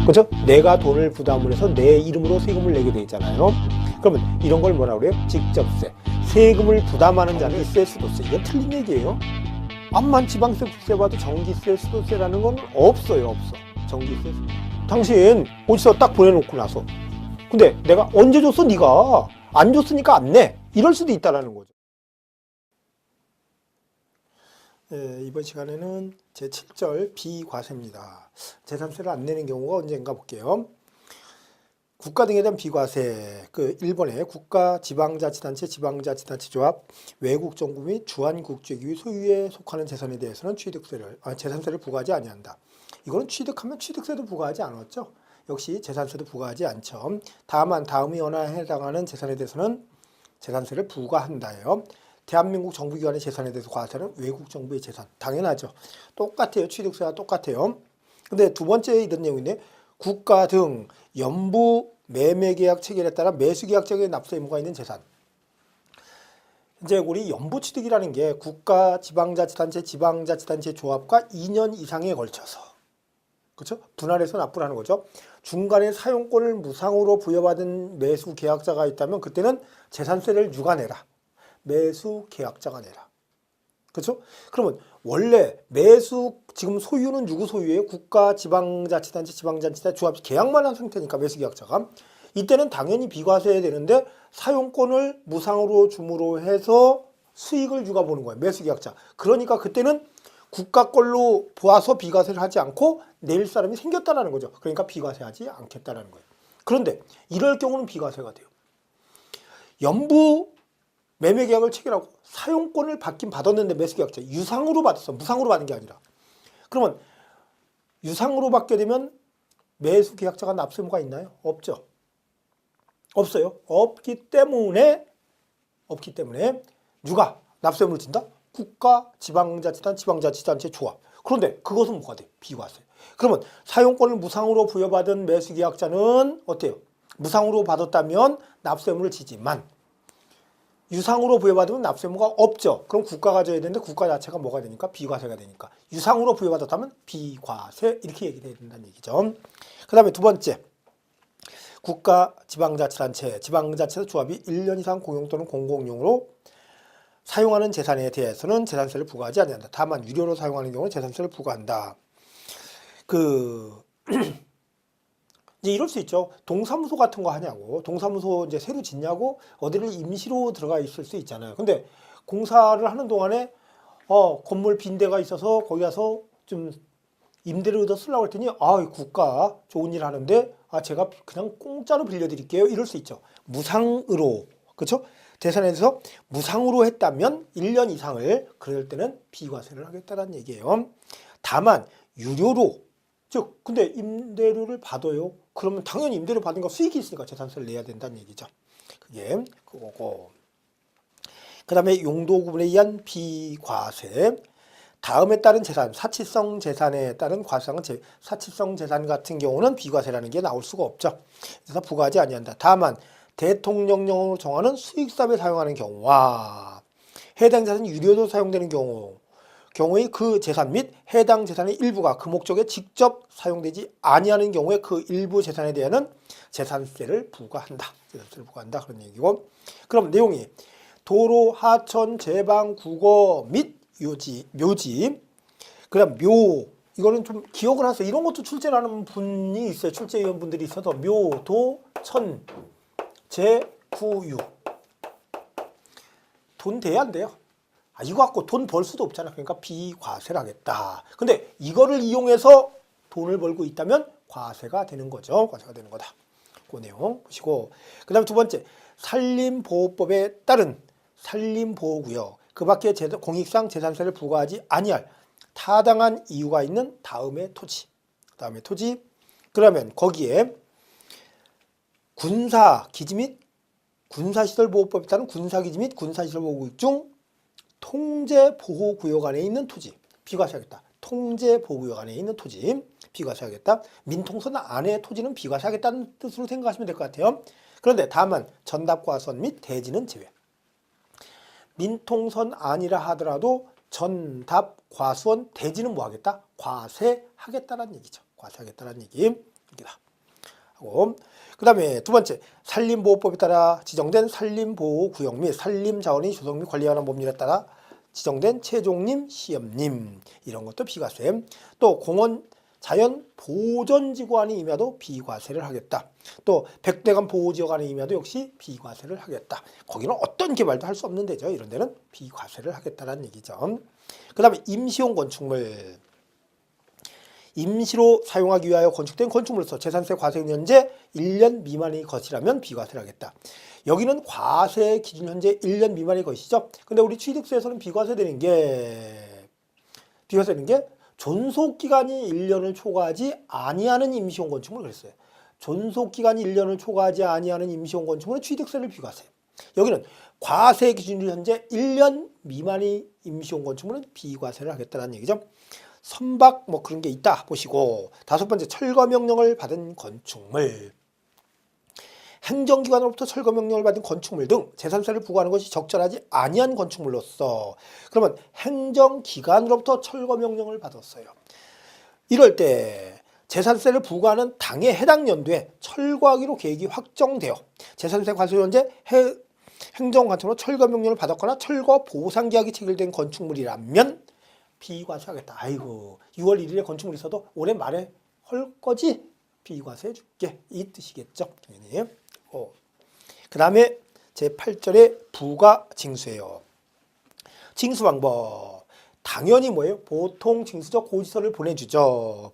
그렇죠? 내가 돈을 부담을 해서 내 이름으로 세금을 내게 돼 있잖아요. 그러면 이런 걸 뭐라 그래요? 직접세. 세금을 부담하는 자는 전기세, 수도세. 이건 틀린 얘기예요. 암만 지방세, 국세 봐도 전기세, 수도세라는 건 없어요. 없어. 전기세. 당신 어디서 딱 보내놓고 나서 근데 내가 언제 줬어? 네가 안 줬으니까 안 내. 이럴 수도 있다는 거죠. 네, 이번 시간에는 제7절 비과세입니다. 재산세를 안 내는 경우가 언젠가 볼게요. 국가 등에 대한 비과세, 그 일본의 국가, 지방자치단체, 지방자치단체 조합, 외국 정부 및 주한국제기구 소유에 속하는 재산에 대해서는 재산세를 부과하지 아니한다. 이거는 취득하면 취득세도 부과하지 않았죠. 역시 재산세도 부과하지 않죠. 다만 다음의 원화에 해당하는 재산에 대해서는 재산세를 부과한다예요. 대한민국 정부기관의 재산에 대해서 과세는 외국 정부의 재산. 당연하죠. 똑같아요. 취득세와 똑같아요. 근데 두 번째 이런 내용인데 국가 등 연부 매매계약 체결에 따라 매수계약적인 납세 의무가 있는 재산. 이제 우리 연부취득이라는 게 국가, 지방자치단체, 지방자치단체 조합과 2년 이상에 걸쳐서 그렇죠? 분할해서 납부를 하는 거죠. 중간에 사용권을 무상으로 부여받은 매수계약자가 있다면 그때는 재산세를 누가 내라. 매수계약자가 내라. 그렇죠? 그러면 원래 지금 소유는 누구 소유예요? 국가, 지방자치단체, 지방자치단체 조합이 계약만 한 상태니까 매수계약자가. 이때는 당연히 비과세해야 되는데 사용권을 무상으로 줌으로 해서 수익을 누가 보는 거예요? 매수계약자. 그러니까 그때는 국가 걸로 보아서 비과세를 하지 않고 낼 사람이 생겼다는 거죠. 그러니까 비과세하지 않겠다는 거예요. 그런데 이럴 경우는 비과세가 돼요. 연부 매매계약을 체결하고 사용권을 받긴 받았는데 매수계약자 유상으로 받았어. 무상으로 받은 게 아니라. 그러면 유상으로 받게 되면 매수계약자가 납세 의무가 있나요? 없죠. 없어요. 없기 때문에 누가 납세 의무를 진다? 국가, 지방자치단, 지방자치단체 조합. 그런데 그것은 뭐가 돼? 비과세. 그러면 사용권을 무상으로 부여받은 매수계약자는 어때요? 무상으로 받았다면 납세 의무를 지지만 유상으로 부여받으면 납세 의무가 없죠. 그럼 국가가 져야 되는데 국가 자체가 뭐가 되니까? 비과세가 되니까. 유상으로 부여받았다면 비과세 이렇게 얘기해야 된다는 얘기죠. 그 다음에 두 번째. 국가, 지방자치단체, 지방자치 조합이 1년 이상 공용 또는 공공용으로 사용하는 재산에 대해서는 재산세를 부과하지 않는다. 다만 유료로 사용하는 경우는 재산세를 부과한다. 이제 이럴 수 있죠. 동사무소 같은 거 하냐고. 동사무소 이제 새로 짓냐고 어디를 임시로 들어가 있을 수 있잖아요. 근데 공사를 하는 동안에 건물 빈대가 있어서 거기 가서 좀 임대를 얻어 쓰려고 했더니 국가 좋은 일 하는데 제가 그냥 공짜로 빌려드릴게요. 이럴 수 있죠. 무상으로. 그렇죠? 재산에 대해서 무상으로 했다면 1년 이상을 그럴 때는 비과세를 하겠다는 얘기예요. 다만 유료로 즉 근데 임대료를 받아요. 그러면 당연히 임대료 받은 거 수익이 있으니까 재산세를 내야 된다는 얘기죠. 그게 그거고. 그 다음에 용도 구분에 의한 비과세. 다음에 따른 재산, 사치성 재산에 따른 과세상은 사치성 재산 같은 경우는 비과세라는 게 나올 수가 없죠. 그래서 부과하지 아니한다. 다만 대통령령으로 정하는 수익사업에 사용하는 경우와 해당 재산이 유료로 사용되는 경우의 그 재산 및 해당 재산의 일부가 그 목적에 직접 사용되지 아니하는 경우에 그 일부 재산에 대한 재산세를 부과한다. 재산세를 부과한다. 그런 얘기고. 그럼 내용이 도로, 하천, 제방, 국어 및 묘지. 그다음 묘. 이거는 좀 기억을 하세요. 이런 것도 출제를 하는 분이 있어요. 출제위원분들이 있어서 묘, 도, 천, 제, 구, 유. 돈 돼야 안 돼요. 이거 갖고 돈 벌 수도 없잖아. 그러니까 비과세를 하겠다. 근데 이거를 이용해서 돈을 벌고 있다면 과세가 되는 거죠. 과세가 되는 거다. 그 내용 보시고. 그 다음에 두 번째. 산림보호법에 따른 산림보호구역. 그 밖에 공익상 재산세를 부과하지 아니할 타당한 이유가 있는 다음의 토지. 그러면 거기에 군사기지 및 군사시설보호법에 따른 군사기지 및 군사시설보호구역 중 통제보호구역 안에 있는 토지. 비과세하겠다. 통제보호구역 안에 있는 토지. 비과세하겠다. 민통선 안에 토지는 비과세하겠다는 뜻으로 생각하시면 될 것 같아요. 그런데 다만 전답과수원 및 대지는 제외. 민통선 아니라 하더라도 전답, 과수원, 대지는 뭐 하겠다? 과세하겠다는 얘기죠. 과세하겠다는 얘기. 여기다 하고, 그 다음에 두 번째, 산림보호법에 따라 지정된 산림보호구역 및 산림자원의 조성 및 관리에 관한 법률에 따라 지정된 채종림, 시험림, 이런 것도 비과세. 또 공원 자연보전지구 안에 임야도 비과세를 하겠다. 또 백대간 보호지역 안에 임야도 역시 비과세를 하겠다. 거기는 어떤 개발도 할 수 없는 데죠. 이런 데는 비과세를 하겠다는 얘기죠. 그 다음에 임시용 건축물, 임시로 사용하기 위하여 건축된 건축물로서 재산세 과세 현재 1년 미만의 것이라면 비과세를 하겠다. 여기는 과세 기준 현재 1년 미만의 것이죠. 근데 우리 취득세에서는 비과세되는 게 존속기간이 1년을 초과하지 아니하는 임시용 건축물 그랬어요. 존속기간이 1년을 초과하지 아니하는 임시용 건축물은 취득세를 비과세. 여기는 과세 기준일 현재 1년 미만의 임시용 건축물은 비과세를 하겠다는 얘기죠. 선박 뭐 그런 게 있다 보시고, 다섯 번째, 철거명령을 받은 건축물. 행정기관으로부터 철거명령을 받은 건축물 등 재산세를 부과하는 것이 적절하지 아니한 건축물로서, 그러면 행정기관으로부터 철거명령을 받았어요. 이럴 때 재산세를 부과하는 당해 해당 연도에 철거하기로 계획이 확정되어 재산세 과세 현재 행정관청으로 철거명령을 받았거나 철거 보상계약이 체결된 건축물이라면 비과세하겠다. 아이고, 6월 1일에 건축물이 있어도 올해 말에 할 거지? 비과세 해줄게. 이 뜻이겠죠. 당연히. 그 다음에 제8절의 부과징수예요. 징수방법. 당연히 뭐예요? 보통 징수적 고지서를 보내주죠.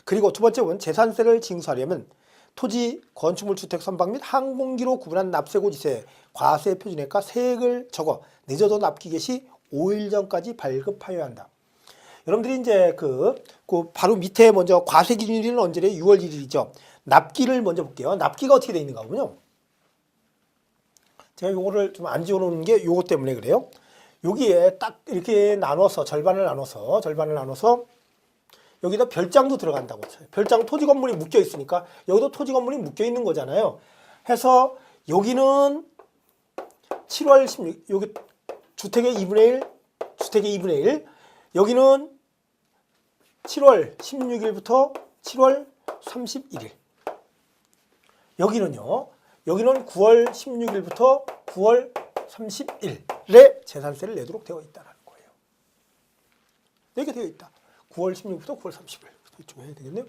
그리고 두 번째 는 재산세를 징수하려면 토지, 건축물, 주택, 선박 및 항공기로 구분한 납세고지세, 과세 표준액과 세액을 적어 늦어도 납기 개시 5일 전까지 발급하여야 한다. 여러분들이 이제 그 바로 밑에 먼저 과세 기준일은 언제래? 6월 1일이죠. 납기를 먼저 볼게요. 납기가 어떻게 되어 있는가 보면요. 제가 요거를 좀 안 지워놓은 게 요거 때문에 그래요. 여기에 딱 이렇게 나눠서 절반을 나눠서 여기다 별장도 들어간다고 쳐요. 별장 토지 건물이 묶여 있으니까 여기도 토지 건물이 묶여 있는 거잖아요. 해서 여기는 7월 16, 여기 주택의 2분의 1, 여기는 7월 16일부터 7월 31일. 여기는 9월 16일부터 9월 30일에 재산세를 내도록 되어 있다는 거예요. 이렇게 되어 있다. 9월 16일부터 9월 30일. 이쪽 해야 되겠네요.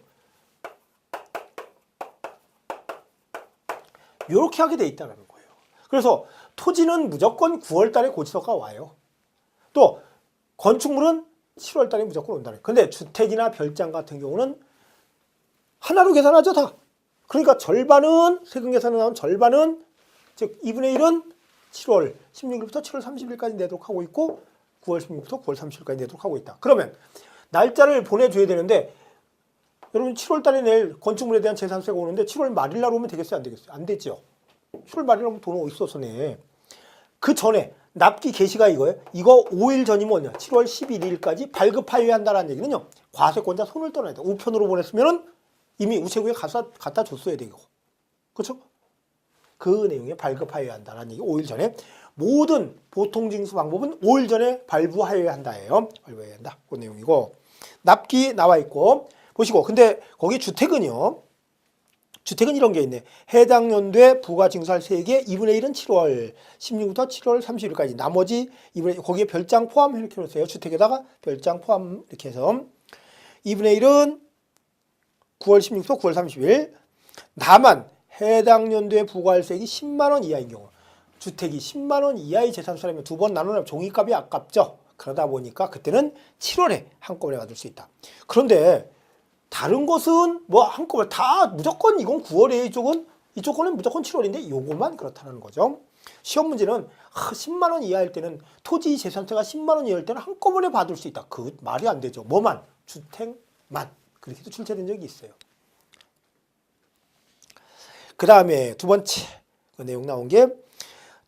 이렇게 하게 되어 있다는 거예요. 그래서 토지는 무조건 9월 달에 고지서가 와요. 또 건축물은 7월 달에 무조건 온다는 거예요. 근데 주택이나 별장 같은 경우는 하나로 계산하죠, 다. 그러니까 절반은, 세금 계산에 나온 절반은, 즉 2분의 1은 7월 16일부터 7월 30일까지 내도록 하고 있고 9월 16일부터 9월 30일까지 내도록 하고 있다. 그러면 날짜를 보내줘야 되는데 여러분 7월 달에 낼 건축물에 대한 재산세가 오는데 7월 말일 날 오면 되겠어요? 안 되겠어요? 안 되죠. 7월 말일 날 오면 돈 어디 있어서 내. 그 전에 납기 개시가 이거예요. 이거 5일 전이면 뭐냐? 7월 11일까지 발급하여야 한다는 얘기는요. 과세권자 손을 떠나야 돼. 우편으로 보냈으면은 이미 우체국에 갖다 줬어야 되고. 그렇죠? 그 내용에 발급하여야 한다는 얘기. 5일 전에. 모든 보통징수 방법은 5일 전에 발부하여야 한다예요. 발부해야 한다. 그 내용이고. 납기 나와 있고. 보시고. 근데 거기 주택은요. 주택은 이런 게 있네. 해당 연도에 부과징수할 세액의 2분의 1은 7월 16일부터 7월 30일까지. 나머지 2분의 1, 거기에 별장 포함 이렇게 놓으세요. 주택에다가 별장 포함 이렇게 해서 2분의 1은 9월 16일부터 9월 30일. 다만 해당 연도에 부과할 세액이 10만 원 이하인 경우. 주택이 10만 원 이하의 재산세라면 두 번 나누면 종이값이 아깝죠. 그러다 보니까 그때는 7월에 한꺼번에 받을 수 있다. 그런데 다른 것은 뭐 한꺼번에 다 무조건 이건 9월에 이쪽 거는 무조건 7월인데 요것만 그렇다는 거죠. 시험 문제는 10만 원 이하일 때는 토지 재산세가 10만 원 이하일 때는 한꺼번에 받을 수 있다. 그 말이 안 되죠. 뭐만? 주택만. 그렇게도 출제된 적이 있어요. 그 다음에 두 번째 그 내용 나온 게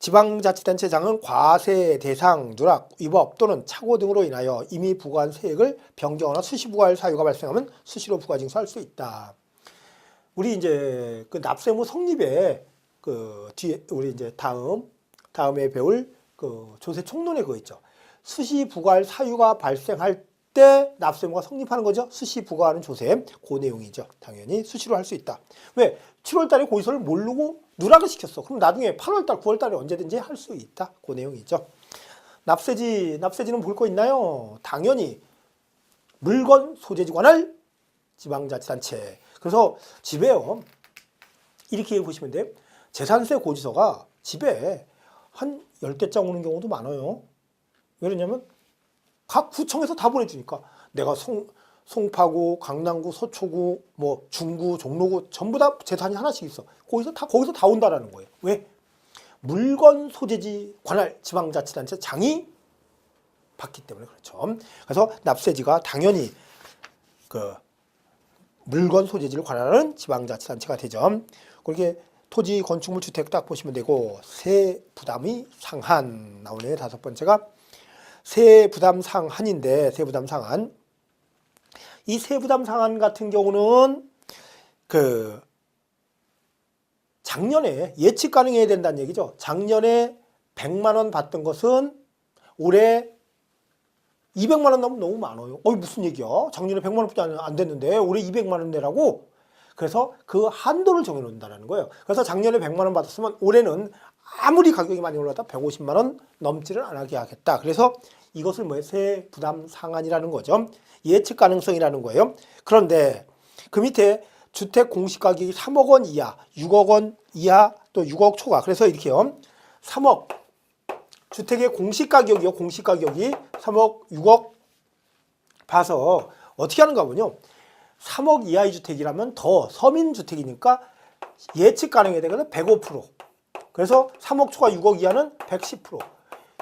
지방자치단체장은 과세 대상 누락, 위법 또는 착오 등으로 인하여 이미 부과한 세액을 변경하거나 수시 부과할 사유가 발생하면 수시로 부과징수할 수 있다. 우리 이제 그 납세무 성립에 그 뒤에 우리 이제 다음에 배울 그 조세 총론에 그거 있죠. 수시 부과할 사유가 발생할 그때 납세 의무가 성립하는 거죠. 수시 부과하는 조세. 그 내용이죠. 당연히 수시로 할 수 있다. 왜? 7월 달에 고지서를 모르고 누락을 시켰어. 그럼 나중에 8월 달, 9월 달에 언제든지 할 수 있다. 그 내용이죠. 납세지는 볼 거 있나요? 당연히 물건 소재지 관할 지방자치단체. 그래서 집에요. 이렇게 보시면 돼요. 재산세 고지서가 집에 한 10개장 오는 경우도 많아요. 왜 그러냐면 각 구청에서 다 보내주니까 내가 송파구, 강남구, 서초구, 뭐 중구, 종로구 전부 다 재산이 하나씩 있어. 거기서 다 온다라는 거예요. 왜? 물건 소재지 관할 지방자치단체 장이 받기 때문에 그렇죠. 그래서 납세지가 당연히 그 물건 소재지를 관할하는 지방자치단체가 되죠. 그렇게 토지, 건축물, 주택 딱 보시면 되고 세 부담의 상한 나오네요. 5번째가 세부담 상한인데 세부담 상한 이 세부담 상한 같은 경우는 그 작년에 예측 가능해야 된다는 얘기죠. 작년에 100만 원 받던 것은 올해 200만 원 나오면 너무 많아요. 무슨 얘기야? 작년에 100만 원밖에 안 됐는데 올해 200만 원 내라고? 그래서 그 한도를 정해놓는다는 거예요. 그래서 작년에 100만 원 받았으면 올해는 아무리 가격이 많이 올라다 150만 원 넘지를 않게 하겠다. 그래서 이것을 세 부담 상한이라는 거죠. 예측 가능성이라는 거예요. 그런데 그 밑에 주택 공시가격이 3억 원 이하, 6억 원 이하, 또 6억 초과. 그래서 이렇게요. 3억 주택의 공시가격이요. 공시가격이 3억, 6억 봐서 어떻게 하는가 보면요. 3억 이하의 주택이라면 더 서민주택이니까 예측 가능해야 되거든. 105%. 그래서 3억 초과 6억 이하는 110%.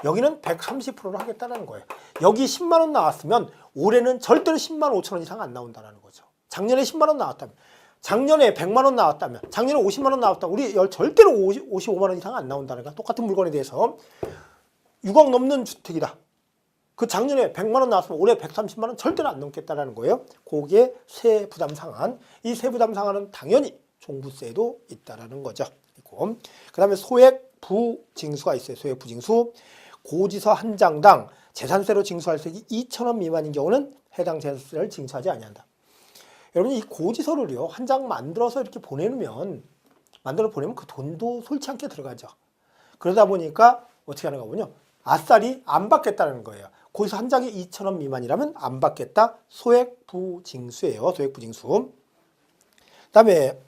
여기는 130%를 하겠다는 거예요. 여기 10만 원 나왔으면 올해는 절대로 10만 5천 원 이상 안 나온다는 거죠. 작년에 10만 원 나왔다면, 작년에 100만 원 나왔다면, 작년에 50만 원 나왔다면 우리 절대로 55만 원 이상 안 나온다는 거야. 똑같은 물건에 대해서 6억 넘는 주택이다. 그 작년에 100만 원 나왔으면 올해 130만 원 절대로 안 넘겠다라는 거예요. 거기에 세부담 상한. 이 세부담 상한은 당연히 종부세도 있다라는 거죠. 그 다음에 소액 부징수가 있어요. 소액 부징수. 고지서 한 장당 재산세로 징수할 세액이 2,000원 미만인 경우는 해당 재산세를 징수하지 아니한다. 여러분 이 고지서를요 한 장 만들어서 이렇게 보내면 그 돈도 솔치 않게 들어가죠. 그러다 보니까 어떻게 하는가 보면요. 아싸리 안 받겠다는 거예요. 고지서 한 장에 2,000원 미만이라면 안 받겠다. 소액 부징수예요. 소액 부징수. 그다음에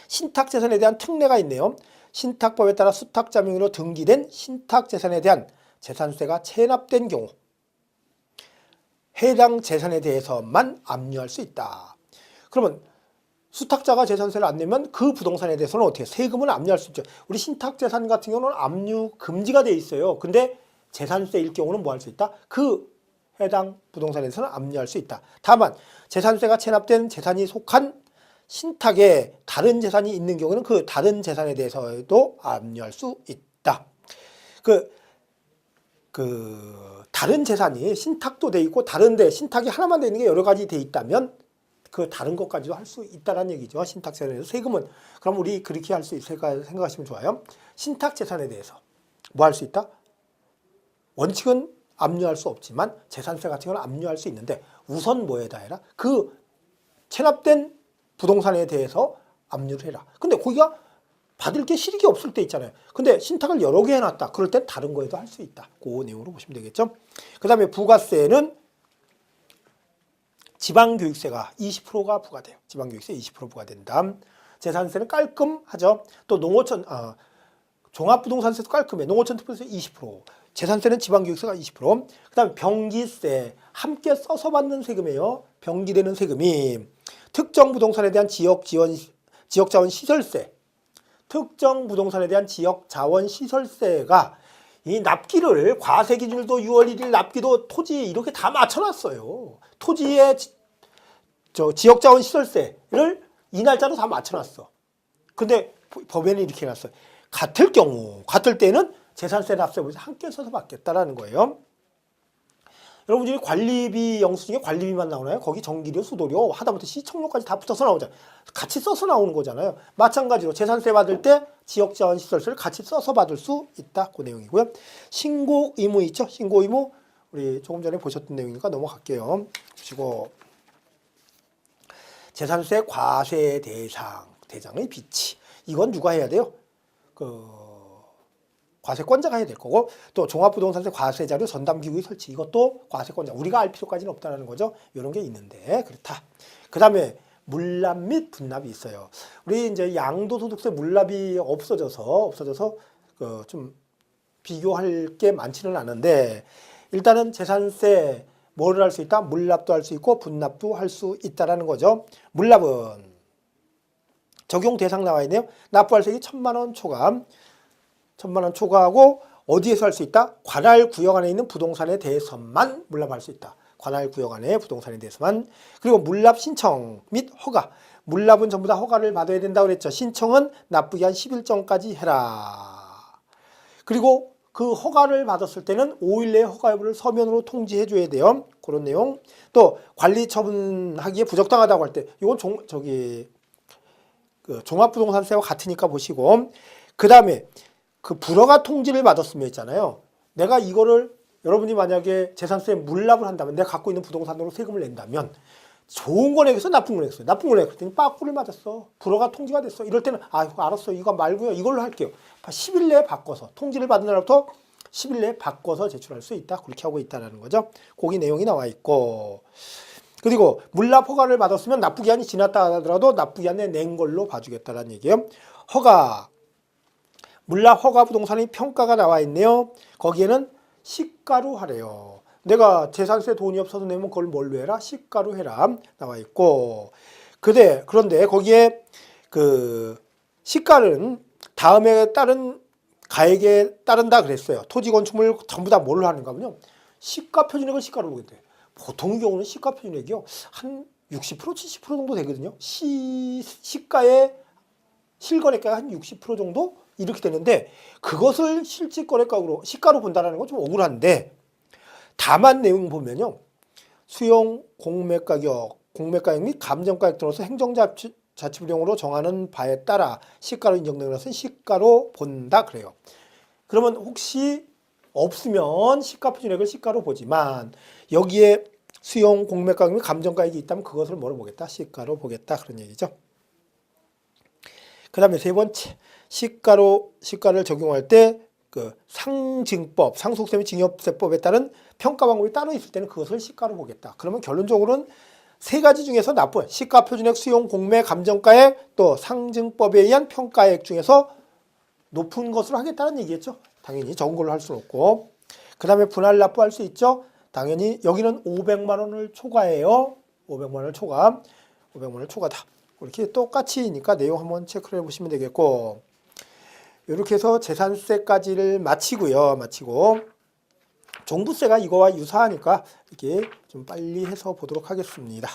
신탁재산에 대한 특례가 있네요. 신탁법에 따라 수탁자 명의로 등기된 신탁재산에 대한 재산세가 체납된 경우 해당 재산에 대해서만 압류할 수 있다. 그러면 수탁자가 재산세를 안 내면 그 부동산에 대해서는 어떻게 세금을 압류할 수 있죠. 우리 신탁재산 같은 경우는 압류 금지가 돼 있어요. 근데 재산세일 경우는 뭐 할 수 있다? 그 해당 부동산에 대해서는 압류할 수 있다. 다만 재산세가 체납된 재산이 속한 신탁에 다른 재산이 있는 경우는 그 다른 재산에 대해서도 압류할 수 있다. 다른 재산이 신탁도 돼 있고 다른데 신탁이 하나만 돼 있는 게 여러 가지 돼 있다면 그 다른 것까지도 할 수 있다는 얘기죠. 신탁 재산에 대해서 세금은 그럼 우리 그렇게 할 수 있을까 생각하시면 좋아요. 신탁 재산에 대해서 뭐 할 수 있다? 원칙은 압류할 수 없지만 재산세 같은 경우는 압류할 수 있는데 우선 뭐에다 해라? 그 체납된 부동산에 대해서 압류를 해라. 근데 거기가 받을 게 실익이 없을 때 있잖아요. 근데 신탁을 여러 개 해놨다. 그럴 땐 다른 거에도 할 수 있다. 그 내용으로 보시면 되겠죠. 그 다음에 부가세는 지방교육세가 20%가 부과돼요. 지방교육세 20% 부과된다. 재산세는 깔끔하죠. 또 농어촌, 종합부동산세도 깔끔해. 농어촌 특별세 20%. 재산세는 지방교육세가 20%. 그 다음에 병기세 함께 써서 받는 세금이에요. 병기되는 세금이 특정 부동산에 대한 지역자원 시설세, 특정 부동산에 대한 지역자원 시설세가 이 납기를 과세 기준일도 6월 1일 납기도 토지 이렇게 다 맞춰놨어요. 토지의 지역자원 시설세를 이 날짜로 다 맞춰놨어. 근데 법에는 이렇게 해놨어요. 같을 때는 재산세 납세부에서 함께 써서 받겠다라는 거예요. 여러분들이 관리비 영수증에 관리비만 나오나요? 거기 전기료, 수도료, 하다못해 시청료까지 다 붙어서 나오잖아요. 같이 써서 나오는 거잖아요. 마찬가지로 재산세 받을 때 지역자원시설세를 같이 써서 받을 수 있다. 그 내용이고요. 신고 의무 있죠? 신고 의무 우리 조금 전에 보셨던 내용이니까 넘어갈게요. 보시고 재산세 과세 대장의 비치. 이건 누가 해야 돼요? 과세권자가 해야 될 거고, 또 종합부동산세 과세자료 전담기구의 설치, 이것도 과세권자, 우리가 알 필요까지는 없다는 거죠. 이런 게 있는데 그렇다. 그 다음에 물납 및 분납이 있어요. 우리 이제 양도소득세 물납이 없어져서 좀 비교할 게 많지는 않은데, 일단은 재산세 뭐를 할 수 있다? 물납도 할 수 있고 분납도 할 수 있다라는 거죠. 물납은 적용 대상 나와 있네요. 납부할 세액이 1,000만 원 초과. 1,000만 원 초과하고 어디에서 할 수 있다? 관할 구역 안에 있는 부동산에 대해서만 물납할 수 있다. 관할 구역 안에 부동산에 대해서만. 그리고 물납 신청 및 허가. 물납은 전부 다 허가를 받아야 된다고 그랬죠. 신청은 납부기한 10일 전까지 해라. 그리고 그 허가를 받았을 때는 5일 내에 허가 여부를 서면으로 통지해 줘야 돼요. 그런 내용. 또 관리 처분하기에 부적당하다고 할 때, 이건 종합부동산세와 같으니까 보시고, 그 다음에 그 불허가 통지를 받았으면 있잖아요. 내가 이거를, 여러분이 만약에 재산세 물납을 한다면, 내가 갖고 있는 부동산으로 세금을 낸다면 좋은 거 내겠어, 나쁜 거 내겠어? 나쁜 거 내겠어. 그랬더니 빠꾸를 맞았어. 불허가 통지가 됐어. 이럴 때는 알았어, 이거 말고요, 이걸로 할게요. 10일 내에 바꿔서, 통지를 받은 날부터 10일 내에 바꿔서 제출할 수 있다. 그렇게 하고 있다는 거죠. 거기 내용이 나와 있고, 그리고 물납 허가를 받았으면 납부기한이 지났다 하더라도 납부기한에 낸 걸로 봐주겠다는 얘기예요. 허가, 물납 허가 부동산의 평가가 나와 있네요. 거기에는 시가로 하래요. 내가 재산세 돈이 없어서 내면 그걸 뭘로 해라? 시가로 해라. 나와 있고. 그런데 거기에 시가는 다음에 따른 가액에 따른다 그랬어요. 토지 건축물 전부 다 뭘로 하는가 하면요, 시가 표준액을 시가로 보겠대요. 보통 경우는 시가 표준액이요, 한 60%, 70% 정도 되거든요. 시가의 실거래가가 한 60% 정도 이렇게 되는데, 그것을 실질거래가로 시가로 본다는 건 좀 억울한데, 다만 내용 보면요, 수용 공매가격 및 감정가격 등으로서 행정자치비용으로 정하는 바에 따라 시가로 인정되는 것은 시가로 본다 그래요. 그러면 혹시 없으면 시가 표준액을 시가로 보지만, 여기에 수용 공매가격 및 감정가격이 있다면 그것을 뭐로 보겠다? 시가로 보겠다, 그런 얘기죠. 그 다음에 세 번째, 시가를 적용할 때 상증법, 상속세 및 증여세법에 따른 평가 방법이 따로 있을 때는 그것을 시가로 보겠다. 그러면 결론적으로는 세 가지 중에서 시가 표준액, 수용 공매, 감정가액, 또 상증법에 의한 평가액 중에서 높은 것으로 하겠다는 얘기겠죠. 당연히 적은 걸로 할 수는 없고. 그 다음에 분할 납부할 수 있죠. 당연히 여기는 500만 원을 초과해요. 500만 원을 초과. 500만 원을 초과다. 이렇게 똑같이니까 내용 한번 체크를 해보시면 되겠고, 이렇게 해서 재산세까지를 마치고 종부세가 이거와 유사하니까 이렇게 좀 빨리 해서 보도록 하겠습니다.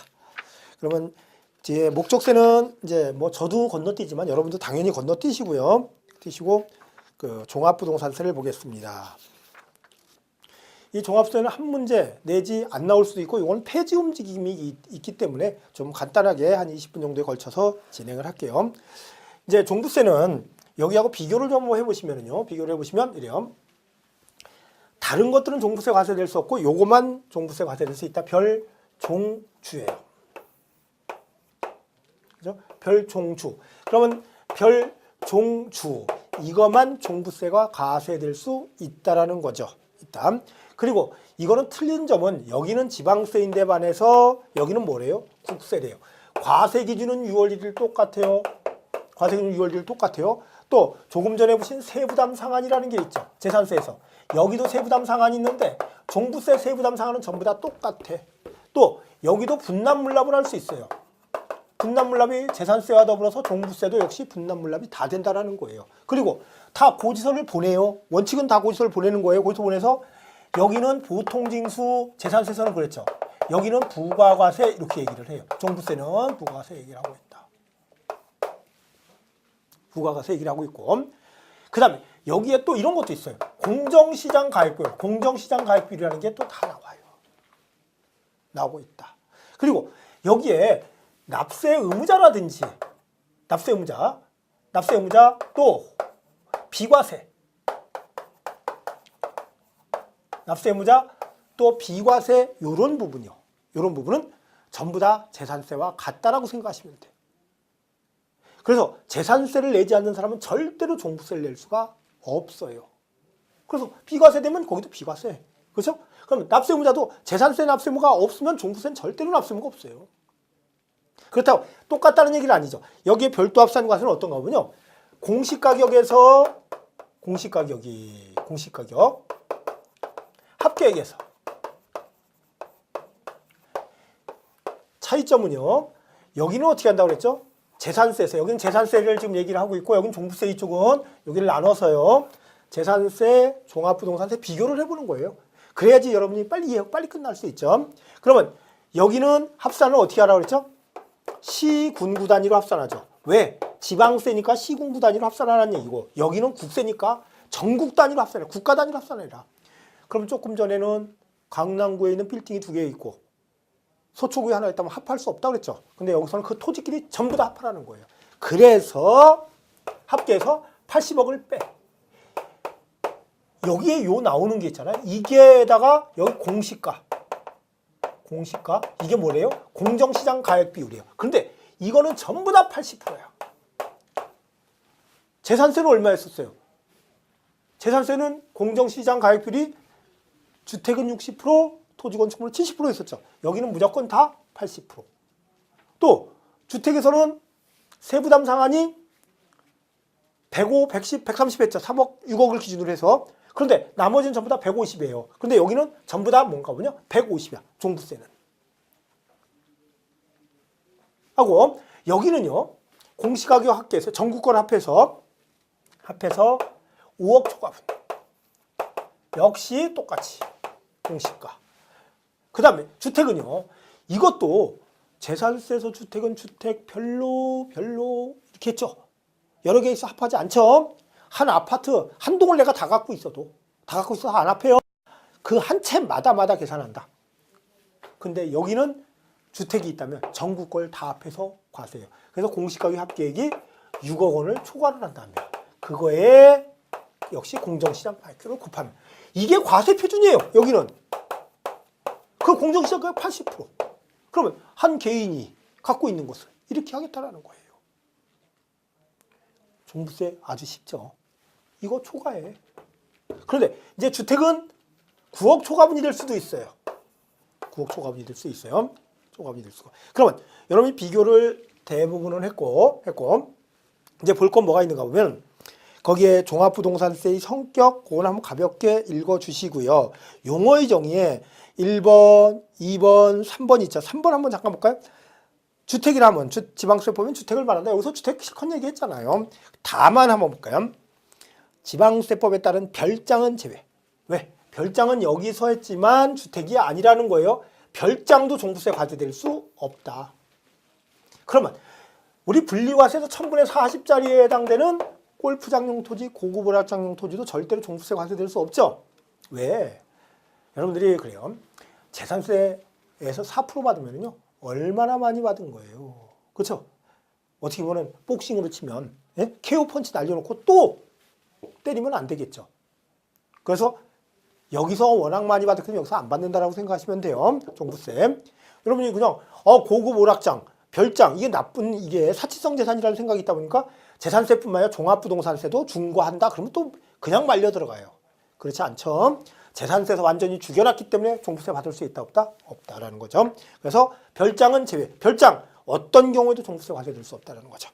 그러면 이제 목적세는 이제 뭐 저도 건너뛰지만 여러분도 당연히 건너뛰시고요. 뛰시고 종합부동산세를 보겠습니다. 이 종합세는 한 문제 내지 안 나올 수도 있고, 이건 폐지 움직임이 있기 때문에 좀 간단하게 한 20분 정도에 걸쳐서 진행을 할게요. 이제 종부세는 여기하고 비교를 좀 해보시면요. 비교를 해보시면 이래요. 다른 것들은 종부세 과세될 수 없고, 요것만 종부세 과세될 수 있다. 별종주예요. 그죠? 별종주. 그러면 별종주, 이것만 종부세가 과세될 수 있다라는 거죠. 일단. 그리고 이거는 틀린 점은, 여기는 지방세인데 반해서 여기는 뭐래요? 국세래요. 과세 기준은 6월 1일 똑같아요. 과세 기준은 6월 1일 똑같아요. 또 조금 전에 보신 세부담 상한이라는 게 있죠. 재산세에서. 여기도 세부담 상한이 있는데 종부세 세부담 상한은 전부 다 똑같아. 또 여기도 분납물납을 할 수 있어요. 분납물납이 재산세와 더불어서 종부세도 역시 분납물납이 다 된다라는 거예요. 그리고 다 고지서를 보내요. 원칙은 다 고지서를 보내는 거예요. 고지서 보내서 여기는 보통징수, 재산세에서는 그랬죠. 여기는 부가과세 이렇게 얘기를 해요. 종부세는 부가과세 얘기를 하고 있다. 부가과세 얘기를 하고 있고, 그 다음에 여기에 또 이런 것도 있어요. 공정시장 가입비율, 공정시장 가입비율이라는 게 또 다 나와요. 나오고 있다. 그리고 여기에 납세 의무자라든지, 납세 의무자 또 비과세, 납세 의무자 또 비과세 요런 부분이요. 요런 부분은 전부 다 재산세와 같다라고 생각하시면 돼요. 그래서 재산세를 내지 않는 사람은 절대로 종부세를 낼 수가 없어요. 그래서 비과세 되면 거기도 비과세. 그렇죠? 그럼 납세의무자도 재산세 납세의무가 없으면 종부세는 절대로 납세의무가 없어요. 그렇다고 똑같다는 얘기는 아니죠. 여기에 별도 합산 과세는 어떤가 보면요. 공시가격 합계액에서 차이점은요. 여기는 어떻게 한다고 그랬죠? 재산세에서 여기는 재산세를 지금 얘기를 하고 있고 여기는 종부세 이쪽은 여기를 나눠서요. 재산세, 종합부동산세 비교를 해보는 거예요. 그래야지 여러분이 빨리 끝날 수 있죠. 그러면 여기는 합산을 어떻게 하라고 그랬죠? 시, 군, 구 단위로 합산하죠. 왜? 지방세니까 시, 군, 구 단위로 합산하라는 얘기고 여기는 국세니까 전국 단위로 합산해. 국가 단위로 합산해라. 그럼 조금 전에는 강남구에 있는 빌딩이 2개 있고 서초구에 하나 있다면 합할 수 없다고 그랬죠. 근데 여기서는 그 토지끼리 전부 다 합하라는 거예요. 그래서 합계해서 80억을 빼. 여기에 요 나오는 게 있잖아요. 이게다가 여기 공시가 이게 뭐래요? 공정시장 가액 비율이에요. 그런데 이거는 전부 다 80%야. 재산세는 얼마였었어요? 재산세는 공정시장 가액 비율이 주택은 60%, 토지건축물은 70% 있었죠. 여기는 무조건 다 80%. 또 주택에서는 세부담 상한이 105, 110, 130 했죠. 3억, 6억을 기준으로 해서. 그런데 나머지는 전부 다 150이에요. 그런데 여기는 전부 다 뭔가 보냐? 150이야. 종부세는. 하고 여기는요. 공시가격 합계해서 전국권 합해서 5억 초과분. 역시 똑같이 공시가. 그 다음에 주택은요. 이것도 재산세에서 주택은 주택별로 이렇게 했죠. 여러 개 있어 합하지 않죠. 한 아파트 한 동을 내가 다 갖고 있어도 안 합해요. 그 한 채마다 계산한다. 근데 여기는 주택이 있다면 전국 걸 다 합해서 과세해요. 그래서 공시가격 합계액이 6억 원을 초과를 한다면 그거에 역시 공정시장 가격을 곱하면 이게 과세 표준이에요. 여기는 그 공정시장 가격 80%. 그러면 한 개인이 갖고 있는 것을 이렇게 하겠다라는 거예요. 종부세 아주 쉽죠. 이거 초과해. 그런데 이제 주택은 9억 초과분이 될 수도 있어요. 9억 초과분이 될 수 있어요. 초과분이 될 수가. 그러면 여러분이 비교를 대부분은 했고 이제 볼 건 뭐가 있는가 보면 거기에 종합부동산세의 성격 그건 한번 가볍게 읽어주시고요. 용어의 정의에 1번, 2번, 3번 있죠. 3번 한번 잠깐 볼까요? 주택이라면 지방세 보면 주택을 말한다. 여기서 주택 실컷 얘기했잖아요. 다만 한번 볼까요? 지방세법에 따른 별장은 제외. 왜? 별장은 여기서 했지만 주택이 아니라는 거예요. 별장도 종부세 과세될 수 없다. 그러면 우리 분리과세에서 1000분의 40짜리에 해당되는 골프장용 토지, 고급 오락장용 토지도 절대로 종부세 과세될 수 없죠. 왜? 여러분들이 그래요. 재산세에서 4% 받으면요. 얼마나 많이 받은 거예요. 그렇죠? 어떻게 보면 복싱으로 치면 KO 펀치 날려놓고 또 때리면 안 되겠죠. 그래서 여기서 워낙 많이 받았기 때문에 여기서 안 받는다라고 생각하시면 돼요. 종부세. 여러분이 그냥 고급 오락장, 별장 이게 사치성 재산이라는 생각이 있다 보니까 재산세뿐만 아니라 종합부동산세도 중과한다. 그러면 또 그냥 말려 들어가요. 그렇지 않죠. 재산세에서 완전히 죽여놨기 때문에 종부세 받을 수 있다 없다? 없다라는 거죠. 그래서 별장은 제외. 별장 어떤 경우에도 종부세 과세될 수 없다라는 거죠.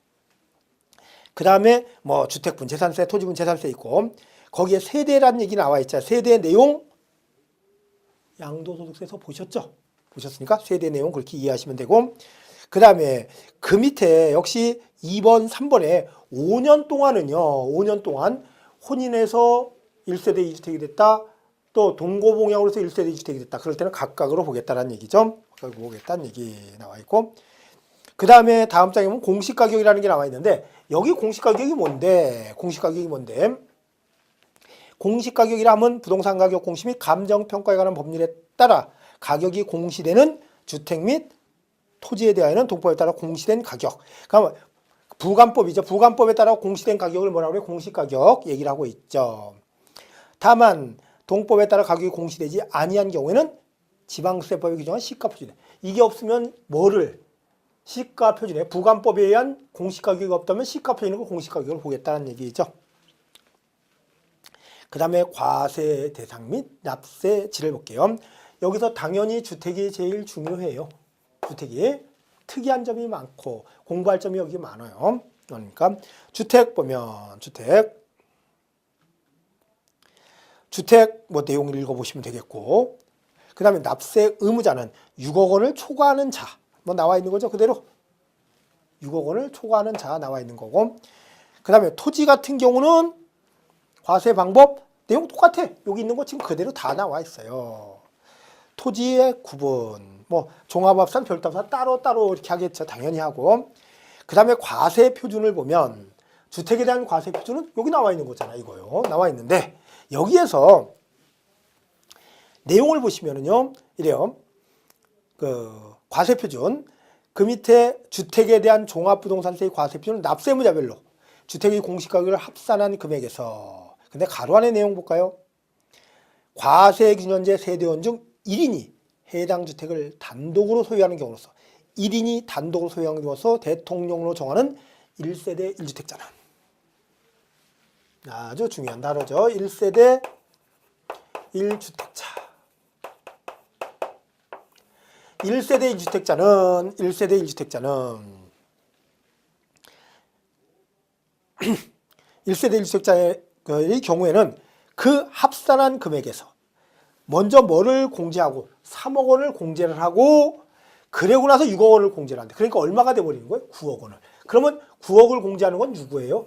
그 다음에 뭐 주택분 재산세, 토지분 재산세 있고 거기에 세대라는 얘기 나와 있죠. 세대 내용 양도소득세에서 보셨죠? 보셨으니까 세대 내용 그렇게 이해하시면 되고 그 다음에 그 밑에 역시 2번, 3번에 5년 동안은요. 5년 동안 혼인해서 1세대 2주택이 됐다. 또 동거봉양으로 해서 1세대 2주택이 됐다. 그럴 때는 각각으로 보겠다라는 얘기죠. 각각으로 보겠다는 얘기 나와 있고 그 다음에 다음 장에 보면 공시가격이라는 게 나와 있는데 여기 공시가격이 뭔데? 공시가격이라 하면 부동산 가격 공시 및 감정평가에 관한 법률에 따라 가격이 공시되는 주택 및 토지에 대하여는 동법에 따라 공시된 가격. 그러면 부관법이죠. 부관법에 따라 공시된 가격을 뭐라고 그래요? 공시가격 얘기를 하고 있죠. 다만 동법에 따라 가격이 공시되지 아니한 경우에는 지방세법에 규정한 시가 표준에 이게 없으면 뭐를 시가 표준에 부관법에 의한 공시가격이 없다면 시가 표준으로 공시가격을 보겠다는 얘기죠. 그 다음에 과세 대상 및 납세지를 볼게요. 여기서 당연히 주택이 제일 중요해요. 주택이 특이한 점이 많고 공부할 점이 여기 많아요. 그러니까 주택 보면 주택 뭐 내용을 읽어보시면 되겠고, 그 다음에 납세 의무자는 6억 원을 초과하는 자, 뭐 나와 있는 거죠. 그대로 6억 원을 초과하는 자 나와 있는 거고, 그 다음에 토지 같은 경우는 과세 방법 내용 똑같아. 여기 있는 거 지금 그대로 다 나와 있어요. 토지의 구분, 뭐 종합합산, 별도합산 따로따로 이렇게 하겠죠. 당연히 하고, 그 다음에 과세 표준을 보면 주택에 대한 과세 표준은 여기 나와 있는 거잖아. 이거요. 나와 있는데 여기에서 내용을 보시면은요, 이래요. 그 과세 표준, 그 밑에 주택에 대한 종합부동산세의 과세 표준은 납세의무자별로 주택의 공시가격을 합산한 금액에서, 근데 가로 안의 내용 볼까요? 과세균연제 세대원 중 1인이 해당 주택을 단독으로 소유하는 경우로서 1인이 단독으로 소유하는 경우로서 대통령으로 정하는 1세대 1주택자는, 아주 중요한 단어죠. 1세대 1주택자. 1세대 1주택자는 1세대 1주택자의 경우에는 그 합산한 금액에서 먼저 뭐를 공제하고 3억 원을 공제를 하고, 그러고 나서 6억 원을 공제를 한대. 그러니까 얼마가 돼버리는 거예요? 9억 원을. 그러면 9억을 공제하는 건 누구예요?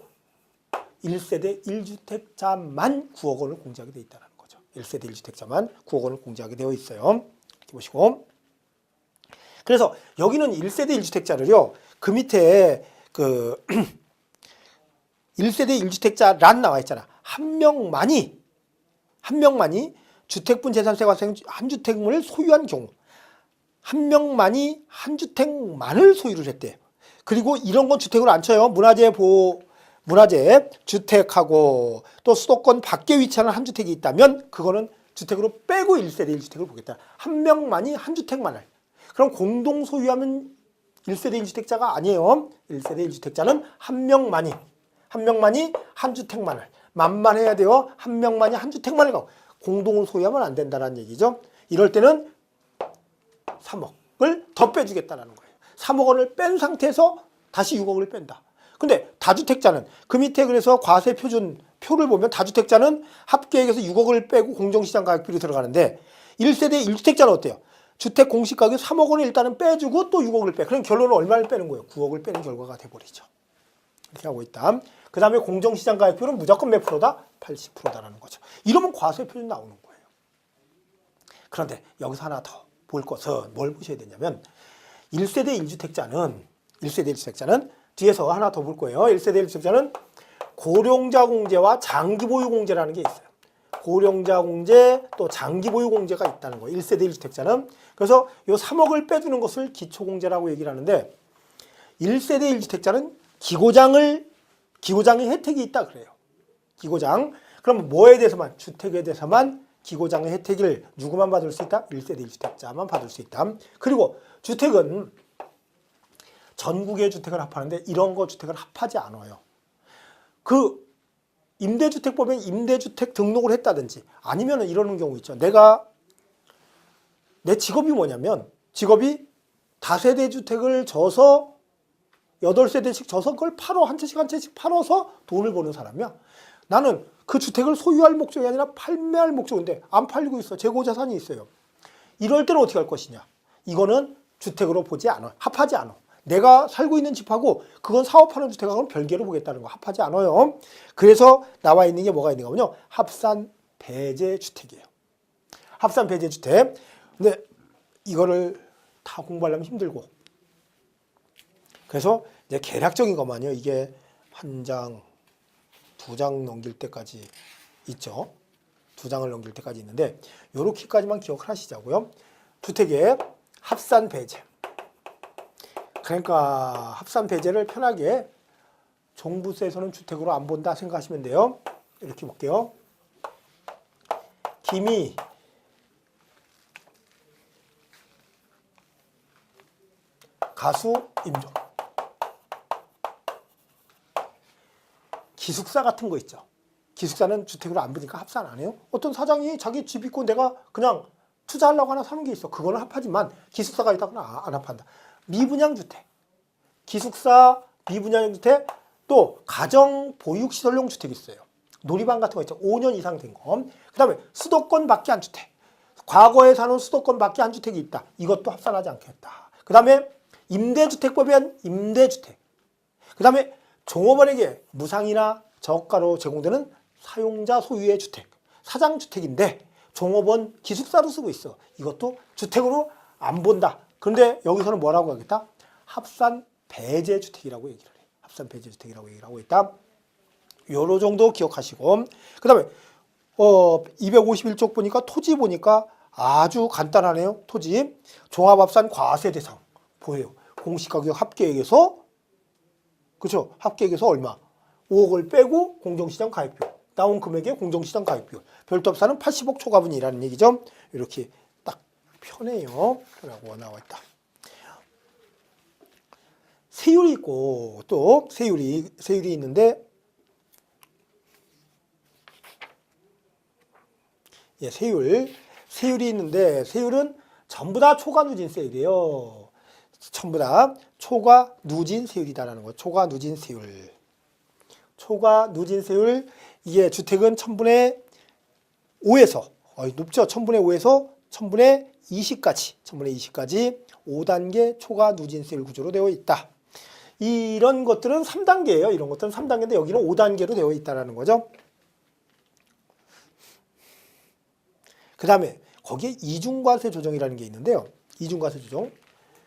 1세대 1주택자만 9억 원을 공제하게 돼 있다는 거죠. 1세대 1주택자만 9억 원을 공제하게 되어 있어요. 이렇게 보시고. 그래서 여기는 1세대 1주택자를요, 그 밑에 그 1세대 1주택자란 나와 있잖아. 한 명만이 주택분 재산세 과세 한 주택을 소유한 경우, 한 명만이 한 주택만을 소유를 했대요. 그리고 이런 건 주택으로 안 쳐요. 문화재, 주택하고 또 수도권 밖에 위치하는 한 주택이 있다면 그거는 주택으로 빼고 1세대 1주택을 보겠다. 한 명만이 한 주택만을. 그럼 공동 소유하면 1세대 1주택자가 아니에요. 1세대 1주택자는 한 명만이 한 주택만을, 만만해야 돼요. 한 명만이 한 주택만을 가고 공동으로 소유하면 안 된다는 얘기죠. 이럴 때는 3억을 더 빼주겠다는 거예요. 3억 원을 뺀 상태에서 다시 6억을 뺀다. 근데 다주택자는 그 밑에 그래서 과세 표준 표를 보면 다주택자는 합계액에서 6억을 빼고 공정시장 가격비로 들어가는데 1세대 1주택자는 어때요? 주택 공시가격 3억 원을 일단은 빼주고 또 6억을 빼. 그럼 결론은 얼마를 빼는 거예요? 9억을 빼는 결과가 돼버리죠. 이렇게 하고 있다. 그 다음에 공정시장 가격비는 무조건 몇 프로다? 80%다라는 거죠. 이러면 과세 표준 나오는 거예요. 그런데 여기서 하나 더 볼 것은 뭘 보셔야 되냐면 1세대 1주택자는 뒤에서 하나 더 볼 거예요. 1세대 1주택자는 고령자 공제와 장기 보유 공제라는 게 있어요. 고령자 공제 또 장기 보유 공제가 있다는 거예요. 1세대 1주택자는. 그래서 이 3억을 빼주는 것을 기초 공제라고 얘기를 하는데 1세대 1주택자는 기고장의 혜택이 있다 그래요. 기고장. 그럼 뭐에 대해서만? 주택에 대해서만 기고장의 혜택을 누구만 받을 수 있다? 1세대 1주택자만 받을 수 있다. 그리고 주택은 전국의 주택을 합하는데 이런 거 주택을 합하지 않아요. 그 임대주택법에 임대주택 등록을 했다든지 아니면 이러는 경우 있죠. 내 직업이 뭐냐면 직업이 다세대 주택을 져서 8세대씩 져서 그걸 한 채씩 팔아서 돈을 버는 사람이야. 나는 그 주택을 소유할 목적이 아니라 판매할 목적인데 안 팔리고 있어. 재고자산이 있어요. 이럴 때는 어떻게 할 것이냐. 이거는 주택으로 보지 않아. 합하지 않아. 내가 살고 있는 집하고 그건 사업하는 주택하고는 별개로 보겠다는 거. 합하지 않아요. 그래서 나와 있는 게 뭐가 있는가 보면요. 합산 배제 주택이에요. 합산 배제 주택. 근데 이거를 다 공부하려면 힘들고. 그래서 이제 계략적인 것만요. 이게 한 장, 2장 넘길 때까지 있죠. 2장을 넘길 때까지 있는데 요렇게까지만 기억을 하시자고요. 주택의 합산 배제. 그러니까 합산 배제를 편하게 종부세에서는 주택으로 안 본다 생각하시면 돼요. 이렇게 볼게요. 기미 가수 임종. 기숙사 같은 거 있죠. 기숙사는 주택으로 안 부니까 합산 안 해요. 어떤 사장이 자기 집 있고 내가 그냥 투자하려고 하나 사는 게 있어. 그거는 합하지만 기숙사가 있다고는 안 합한다. 미분양주택, 기숙사, 미분양주택, 또 가정보육시설용 주택이 있어요. 놀이방 같은 거 있죠. 5년 이상 된 거. 그 다음에 수도권 밖에 한 주택. 과거에 사는 수도권 밖에 한 주택이 있다. 이것도 합산하지 않겠다. 그 다음에 임대주택법에 한 임대주택. 그 다음에 종업원에게 무상이나 저가로 제공되는 사용자 소유의 주택. 사장주택인데 종업원 기숙사로 쓰고 있어. 이것도 주택으로 안 본다. 그런데 여기서는 뭐라고 하겠다? 합산 배제주택이라고 얘기를 해. 합산 배제주택이라고 얘기를 하고 있다. 요로 정도 기억하시고, 그 다음에 251쪽 보니까 토지 보니까 아주 간단하네요. 토지 종합합산 과세 대상 보여요. 공시가격 합계액에서, 그렇죠? 합계액에서 얼마? 5억을 빼고 공정시장 가입비율, 나온 금액의 공정시장 가입비율, 별도 합산은 80억 초과분이라는 얘기죠. 이렇게 딱 편해요. 편하고 나와 있다. 세율이 있고, 또 세율이 있는데, 예, 세율이 있는데, 세율은 전부 다 초과 누진 세율이에요. 전부 다 초과 누진 세율이다라는 거. 초과 누진 세율. 초과 누진 세율, 이게 주택은 1000분의 5에서, 높죠? 1000분의 5에서 1000분의 20까지 5단계 초과 누진 세율 구조로 되어 있다. 이런 것들은 3단계예요. 이런 것들은 3단계인데 여기는 5단계로 되어 있다는 거죠. 그 다음에 거기에 이중과세 조정이라는 게 있는데요. 이중과세 조정.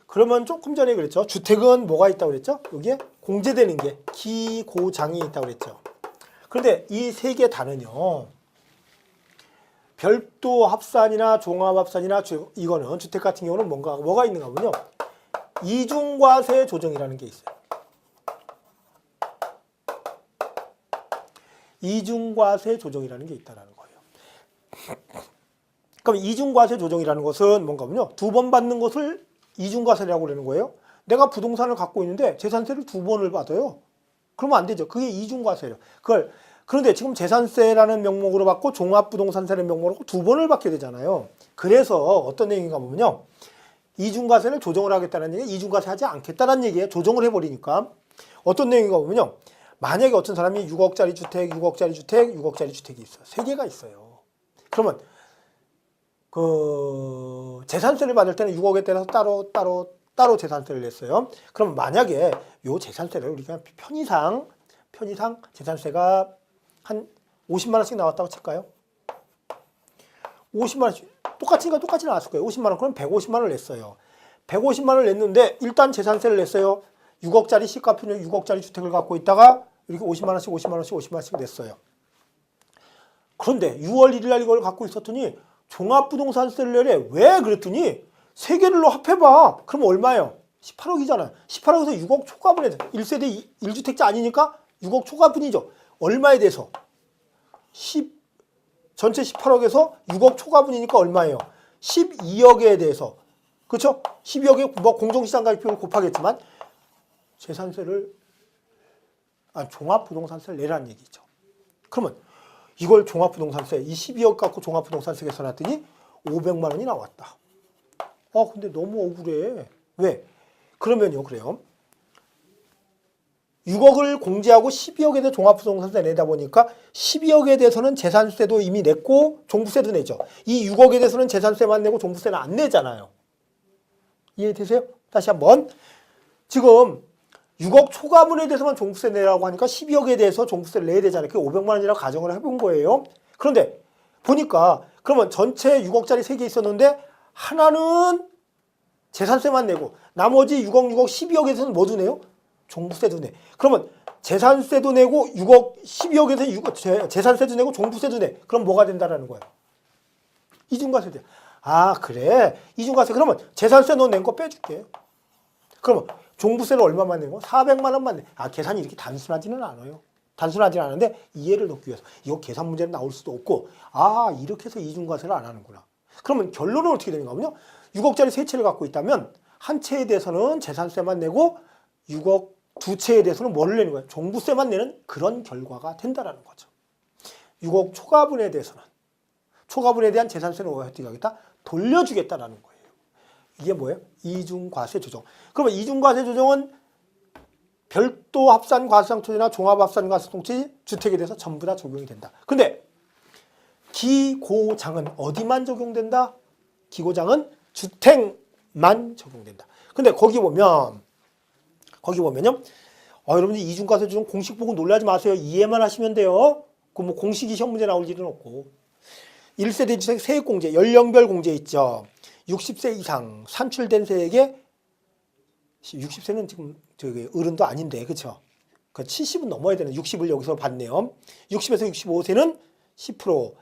그러면 조금 전에 그랬죠. 주택은 뭐가 있다고 그랬죠? 여기에 공제되는 게 기고장이 있다고 그랬죠. 그런데 이 세 개 다는요. 별도 합산이나 종합합산이나 이거는 주택 같은 경우는 뭐가 있는가 하면요. 이중과세 조정이라는 게 있어요. 이중과세 조정이라는 게 있다는 거예요. 그럼 이중과세 조정이라는 것은 뭔가 하면요. 2번 받는 것을 이중과세라고 그러는 거예요. 내가 부동산을 갖고 있는데 재산세를 2번을 받아요. 그러면 안 되죠. 그게 이중과세예요. 그런데 지금 재산세라는 명목으로 받고 종합부동산세라는 명목으로 받고 2번을 받게 되잖아요. 그래서 어떤 내용인가 보면요. 이중과세를 조정을 하겠다는 얘기예요. 이중과세 하지 않겠다는 얘기예요. 조정을 해버리니까. 어떤 내용인가 보면요. 만약에 어떤 사람이 6억짜리 주택, 6억짜리 주택, 6억짜리 주택이 있어요. 3개가 있어요. 그러면 그 재산세를 받을 때는 6억에 따라서 따로 재산세를 냈어요. 그럼 만약에 요 재산세를 우리가 편의상 재산세가 한 50만 원씩 나왔다고 칠까요? 50만 원씩 똑같이 나왔을 거예요. 50만 원. 그럼 150만 원을 냈어요. 150만 원을 냈는데 일단 재산세를 냈어요. 6억짜리 시가표는 6억짜리 주택을 갖고 있다가 이렇게 50만 원씩 냈어요. 그런데 6월 1일 날 이걸 갖고 있었더니 종합부동산세를 내래. 왜? 그랬더니 세 개를로 합해봐. 그럼 얼마예요? 18억이잖아요. 18억에서 6억 초과분에 1세대 1주택자 아니니까 6억 초과분이죠. 얼마에 대해서? 전체 18억에서 6억 초과분이니까 얼마예요? 12억에 대해서. 그렇죠? 12억에 뭐 공정시장 가입비율을 곱하겠지만 종합부동산세를 내라는 얘기죠. 그러면 이걸 종합부동산세, 이 12억 갖고 종합부동산세 계산했더니 500만 원이 나왔다. 근데 너무 억울해. 왜? 그러면요, 그래요. 6억을 공제하고 12억에 대해 종합부동산세 내다 보니까 12억에 대해서는 재산세도 이미 냈고 종부세도 내죠. 이 6억에 대해서는 재산세만 내고 종부세는 안 내잖아요. 이해되세요? 다시 한번. 지금 6억 초과분에 대해서만 종부세 내라고 하니까 12억에 대해서 종부세를 내야 되잖아요. 그게 500만 원이라고 가정을 해본 거예요. 그런데 보니까 그러면 전체 6억짜리 3개 있었는데 하나는 재산세만 내고 나머지 6억, 12억에서는 뭐도 내요? 종부세도 내. 그러면 재산세도 내고 6억, 12억에서 재산세도 내고 종부세도 내. 그럼 뭐가 된다라는 거예요? 이중과세 돼. 그래. 이중과세. 그러면 재산세 너 낸 거 빼줄게. 그러면 종부세는 얼마만 낸 거? 400만 원만 내. 계산이 이렇게 단순하지는 않아요. 단순하지 않은데 이해를 돕기 위해서 이거 계산 문제는 나올 수도 없고 이렇게 해서 이중과세를 안 하는구나. 그러면 결론은 어떻게 되는가면요. 6억짜리 세 채를 갖고 있다면 한 채에 대해서는 재산세만 내고 6억 두 채에 대해서는 뭐를 내는 거예요? 종부세만 내는 그런 결과가 된다라는 거죠. 6억 초과분에 대해서는 초과분에 대한 재산세는 어떻게 하겠다? 돌려주겠다라는 거예요. 이게 뭐예요? 이중과세 조정. 그러면 이중과세 조정은 별도 합산과세상토지나 종합합산과세상토지 주택에 대해서 전부 다 적용이 된다. 근데 기고장은 어디만 적용된다? 기고장은 주택만 적용된다. 근데 거기 보면요. 여러분들 이중과세 조정 공식 보고 놀라지 마세요. 이해만 하시면 돼요. 그 뭐 공식이 시험 문제 나올 일은 없고. 1세대 주택 세액공제, 연령별 공제 있죠. 60세 이상 산출된 세액에 60세는 지금 어른도 아닌데, 그쵸? 그 70은 넘어야 되는 60을 여기서 받네요. 60에서 65세는 10%,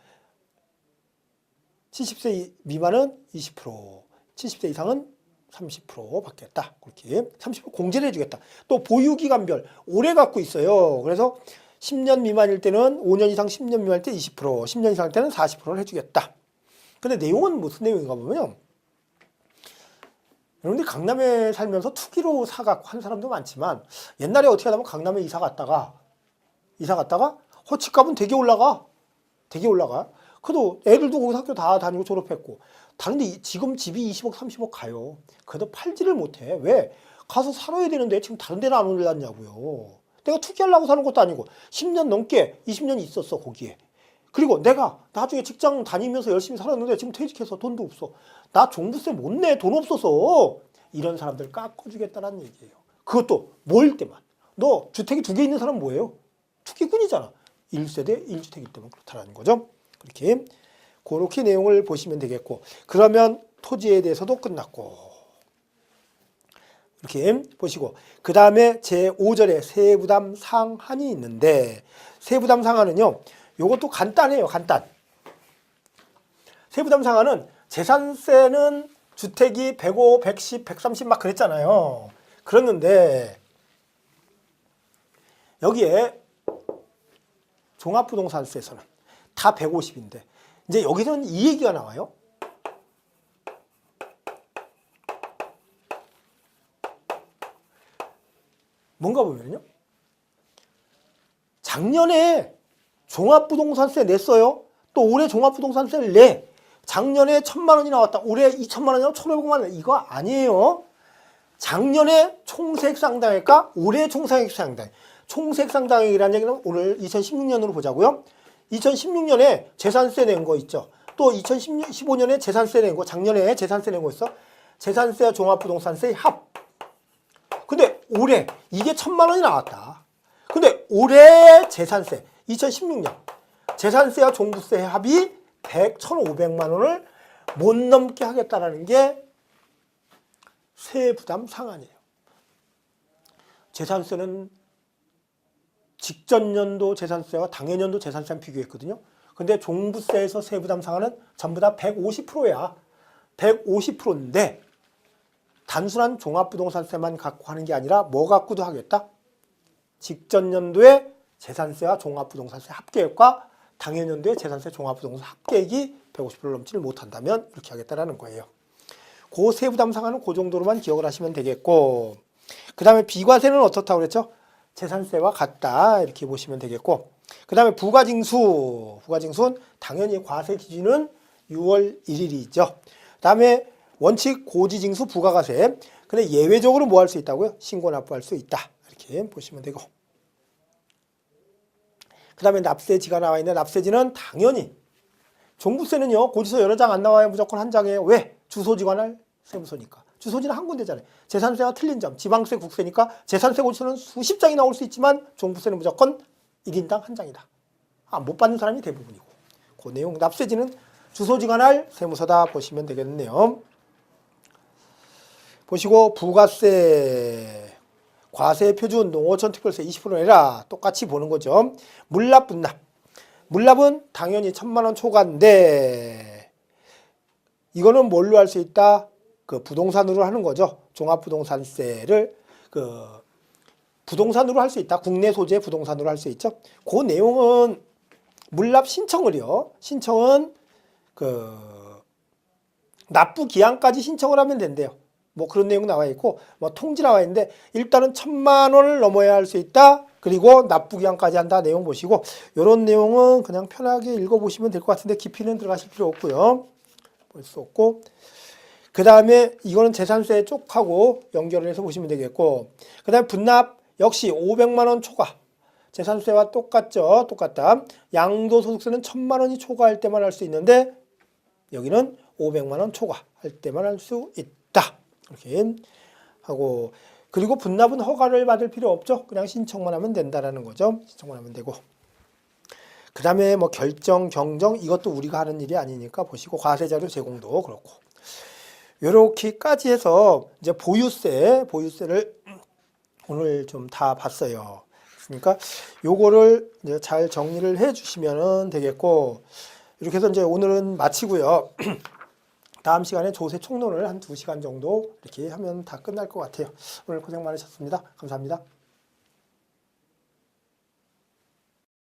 70세 미만은 20%, 70세 이상은 30% 받겠다. 그렇게 30% 공제를 해주겠다. 또 보유기간별 오래 갖고 있어요. 그래서 10년 미만일 때는 5년 이상 10년 미만일 때 20%, 10년 이상일 때는 40%를 해주겠다. 근데 내용은 무슨 내용인가 보면요. 여러분들 강남에 살면서 투기로 사갖고 한 사람도 많지만 옛날에 어떻게 하다면 강남에 이사 갔다가 집값은 되게 올라가. 그래도 애들도 거기서 학교 다 다니고 졸업했고 다른데 지금 집이 20억 30억 가요. 그래도 팔지를 못해. 왜? 가서 살아야 되는데 지금 다른 데는 안 올랐냐고요. 내가 투기하려고 사는 것도 아니고 10년 넘게 20년 있었어 거기에. 그리고 내가 나중에 직장 다니면서 열심히 살았는데 지금 퇴직해서 돈도 없어. 나 종부세 못 내. 돈 없어서. 이런 사람들 깎아주겠다는 얘기예요. 그것도 모일 때만. 너 주택이 2개 있는 사람은 뭐예요? 투기꾼이잖아. 1세대 1주택일 때만 그렇다는 거죠. 그렇게 내용을 보시면 되겠고, 그러면 토지에 대해서도 끝났고 이렇게 보시고, 그 다음에 제5절에 세부담 상한이 있는데, 세부담 상한은요 요것도 간단해요. 세부담 상한은 재산세는 주택이 105, 110, 130 막 그랬잖아요. 그랬는데 여기에 종합부동산세에서는 다 150인데 이제 여기서는 이 얘기가 나와요. 뭔가 보면요. 작년에 종합부동산세 냈어요. 또 올해 종합부동산세를 내. 작년에 1,000만 원이 나왔다. 올해 2,000만 원이나 1,500만 원. 이거 아니에요. 작년에 총세액 상당액과 올해 총세액 상당액. 총세액 상당액이라는 얘기는 오늘 2016년으로 보자고요. 2016년에 재산세 낸 거 있죠. 또 2015년에 재산세 낸 거, 작년에 재산세 낸 거 있어. 재산세와 종합부동산세의 합. 근데 올해 이게 1,000만 원이 나왔다. 근데 올해 재산세 2016년 재산세와 종부세 합이 1,500만 원을 못 넘게 하겠다라는 게 세부담 상한이에요. 재산세는 직전 연도 재산세와 당해 연도 재산세랑 비교했거든요. 근데 종부세에서 세부담 상한은 전부 다 150%야. 150%인데 단순한 종합부동산세만 갖고 하는 게 아니라 뭐 갖고도 하겠다? 직전 연도의 재산세와 종합부동산세 합계액과 당해 연도의 재산세 종합부동산 합계액이 150%를 넘지를 못한다면 이렇게 하겠다라는 거예요. 그 세부담 상한은 그 정도로만 기억을 하시면 되겠고, 그 다음에 비과세는 어떻다고 그랬죠? 재산세와 같다 이렇게 보시면 되겠고, 그 다음에 부가징수는 당연히 과세 기준은 6월 1일이죠. 그 다음에 원칙 고지징수 부가가세. 근데 예외적으로 뭐 할 수 있다고요? 신고 납부할 수 있다 이렇게 보시면 되고, 그 다음에 납세지가 나와 있는데 납세지는 당연히 종부세는요 고지서 여러 장 안 나와요. 무조건 한 장이에요. 왜? 주소지 관할 세무서니까. 주소지는 한 군데잖아요. 재산세와 틀린 점, 지방세, 국세니까 재산세 고지서는 수십 장이 나올 수 있지만 종부세는 무조건 1인당 한 장이다. 못 받는 사람이 대부분이고. 그 내용 납세지는 주소지 관할 세무서다 보시면 되겠네요. 보시고 부가세, 과세 표준, 농어촌 특별세 20% 내라. 똑같이 보는 거죠. 물납, 분납. 물납은 당연히 1,000만 원 초과인데 이거는 뭘로 할 수 있다? 그 부동산으로 하는 거죠. 종합부동산세를 부동산으로 할 수 있다. 국내 소재 부동산으로 할 수 있죠. 그 내용은 물납 신청을요. 신청은 납부 기한까지 신청을 하면 된대요. 뭐 그런 내용 나와 있고 뭐 통지 나와 있는데 일단은 1,000만 원을 넘어야 할 수 있다. 그리고 납부 기한까지 한다. 내용 보시고 이런 내용은 그냥 편하게 읽어보시면 될 것 같은데 깊이는 들어가실 필요 없고요. 볼 수 없고 그 다음에 이거는 재산세 쪽하고 연결을 해서 보시면 되겠고 그 다음에 분납 역시 500만 원 초과 재산세와 똑같죠. 똑같다. 양도소득세는 1,000만 원이 초과할 때만 할 수 있는데 여기는 500만 원 초과할 때만 할 수 있다. 이렇게 하고 그리고 분납은 허가를 받을 필요 없죠. 그냥 신청만 하면 된다라는 거죠. 신청만 하면 되고 그 다음에 뭐 결정, 경정 이것도 우리가 하는 일이 아니니까 보시고 과세자료 제공도 그렇고 요렇게까지 해서 이제 보유세를 오늘 좀 다 봤어요. 그러니까 요거를 이제 잘 정리를 해 주시면 되겠고 이렇게 해서 이제 오늘은 마치고요. 다음 시간에 조세 총론을 한 2시간 정도 이렇게 하면 다 끝날 것 같아요. 오늘 고생 많으셨습니다. 감사합니다.